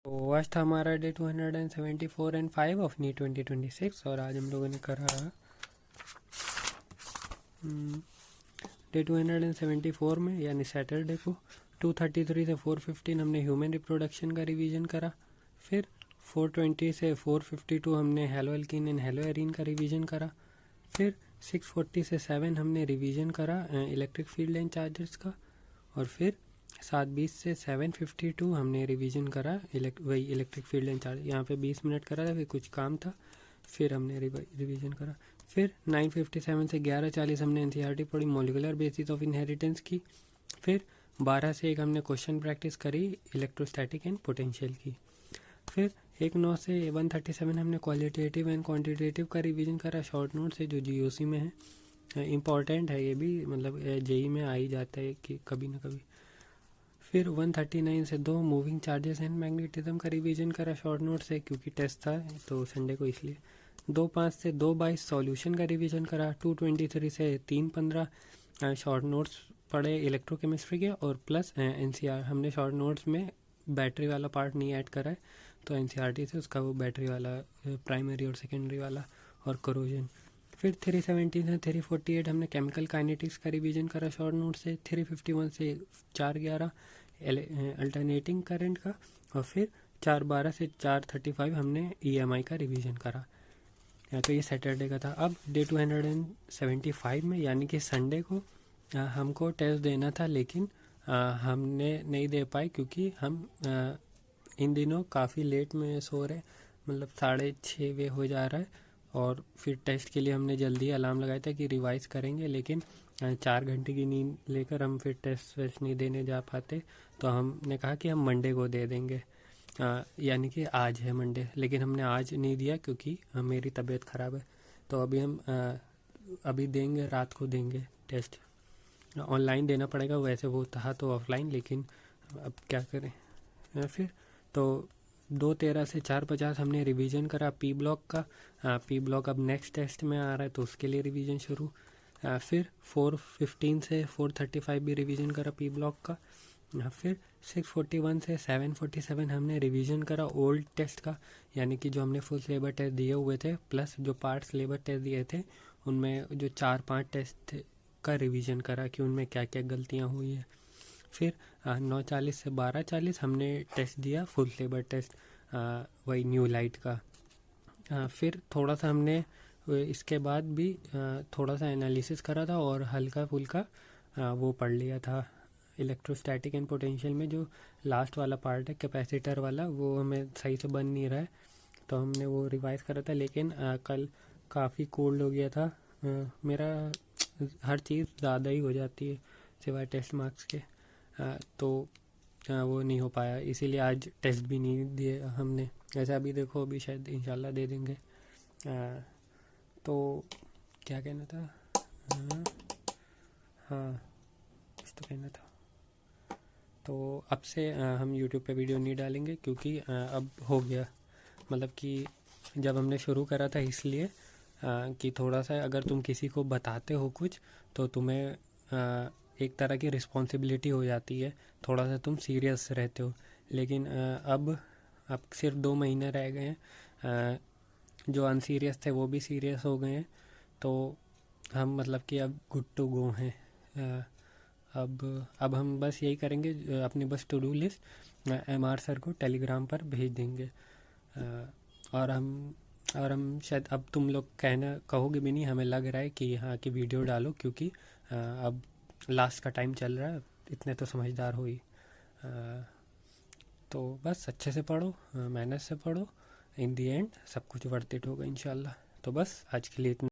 तो आज था हमारा डे 274 एंड 5 ऑफ नी 2026 और आज हम लोगों ने करा डे 274 में यानी सैटरडे को 233 से 415 हमने ह्यूमन रिप्रोडक्शन का रिवीजन करा। फिर 420 से 452 हमने hello alkene and hello arene का रिवीजन करा। फिर 640 से 7 हमने रिवीजन करा इलेक्ट्रिक फील्ड एंड चार्जर्स का। और फिर 7:20 से 7:52 हमने रिवीजन करा वही इलेक्ट्रिक फील्ड एंड चार्ज। यहाँ पे 20 मिनट करा था, फिर कुछ काम था, फिर हमने रिवीजन करा। फिर 9:57 से 11:40 हमने एनसीईआरटी पढ़ी मॉलिक्यूलर बेसिस ऑफ इनहेरिटेंस की। फिर 12 से 1 हमने क्वेश्चन प्रैक्टिस करी इलेक्ट्रोस्टैटिक एंड पोटेंशियल की। फिर 1:09 से 1:37 हमने क्वालिटेटिव एंड क्वांटिटेटिव का रिवीजन करा शॉर्ट नोट से जो जीओसी में है। इम्पॉर्टेंट है ये भी, मतलब जेई में आ ही जाता है कि कभी ना कभी। फिर 1:39 से 2 मूविंग चार्जेस एंड मैग्नेटिज्म का रिवीजन करा शॉर्ट नोट से क्योंकि टेस्ट था तो संडे को, इसलिए। 2:05 से 2:22 सॉल्यूशन का रिवीजन करा। 2:23 से 3:15 शॉर्ट नोट्स पढ़े इलेक्ट्रोकेमिस्ट्री के और प्लस एनसीईआर। हमने शॉर्ट नोट्स में बैटरी वाला पार्ट नहीं ऐड करा है तो एनसीईआरटी से उसका वो बैटरी वाला प्राइमरी और सेकेंडरी वाला और करोजन। फिर 3:17 से 3:48 हमने केमिकल काइनेटिक्स का रिवीजन करा शॉर्ट नोट से। 3:51 से 4:11 अल्टरनेटिंग करंट का। और फिर 4:12 से 4:35 हमने ईएमआई का रिवीजन करा। तो ये सैटरडे का था। अब डे 275 में यानी कि संडे को हमको टेस्ट देना था, लेकिन हमने नहीं दे पाए क्योंकि हम इन दिनों काफ़ी लेट में सो रहे, मतलब 6:30 हो जा रहा है। और फिर टेस्ट के लिए हमने जल्दी अलार्म लगाया था कि रिवाइज करेंगे, लेकिन 4 घंटे की नींद लेकर हम फिर टेस्ट वेस्ट नहीं देने जा पाते। तो हमने कहा कि हम मंडे को दे देंगे, यानी कि आज है मंडे, लेकिन हमने आज नहीं दिया क्योंकि मेरी तबीयत ख़राब है। तो अभी हम अभी देंगे, रात को देंगे टेस्ट। ऑनलाइन देना पड़ेगा, वैसे वो था तो ऑफलाइन, लेकिन अब क्या करें। फिर तो 2:13 से 4:50 हमने रिवीजन करा पी ब्लॉक का। पी ब्लॉक अब नेक्स्ट टेस्ट में आ रहा है तो उसके लिए रिवीजन शुरू। फिर 4:15 से 4:35 भी रिवीजन करा पी ब्लॉक का। फिर 6:41 से 7:47 हमने रिवीजन करा ओल्ड टेस्ट का, यानी कि जो हमने फुल सिलेबस टेस्ट दिए हुए थे प्लस जो पार्ट सिलेबस टेस्ट दिए थे उनमें जो 4-5 टेस्ट थे का रिवीजन करा कि उनमें क्या क्या गलतियाँ हुई है। फिर 9:40 से 12:40 हमने टेस्ट दिया फुल सिलेबस टेस्ट वही न्यू लाइट का। फिर थोड़ा सा हमने इसके बाद भी थोड़ा सा एनालिसिस करा था और हल्का फुल्का वो पढ़ लिया था इलेक्ट्रोस्टैटिक एंड पोटेंशियल में जो लास्ट वाला पार्ट है कैपेसिटर वाला, वो हमें सही से बन नहीं रहा है तो हमने वो रिवाइज करा था। लेकिन कल काफ़ी कोल्ड हो गया था, मेरा हर चीज़ ज़्यादा ही हो जाती है सिवाय टेस्ट मार्क्स के, तो वो नहीं हो पाया, इसीलिए आज टेस्ट भी नहीं दिए हमने। ऐसा अभी देखो, अभी शायद इंशाल्लाह दे देंगे। तो क्या कहना था, हाँ कुछ तो कहना था। तो अब से हम YouTube पे वीडियो नहीं डालेंगे क्योंकि अब हो गया, मतलब कि जब हमने शुरू करा था इसलिए कि थोड़ा सा अगर तुम किसी को बताते हो कुछ तो तुम्हें एक तरह की रिस्पॉन्सिबिलिटी हो जाती है, थोड़ा सा तुम सीरियस रहते हो। लेकिन अब सिर्फ 2 महीने रह गए हैं, जो अनसीरियस थे वो भी सीरियस हो गए हैं, तो हम मतलब कि अब गुड टू गो हैं। अब हम बस यही करेंगे, अपनी बस to do list MR sir को टेलीग्राम पर भेज देंगे। और हम शायद अब तुम लोग कहोगे भी नहीं, हमें लग रहा है कि हाँ कि वीडियो डालो क्योंकि अब लास्ट का टाइम चल रहा है, इतने तो समझदार हो ही। तो बस अच्छे से पढ़ो, मेहनत से पढ़ो, इन दी एंड सब कुछ वर्थ इट होगा इंशाल्लाह। तो बस आज के लिए इतना।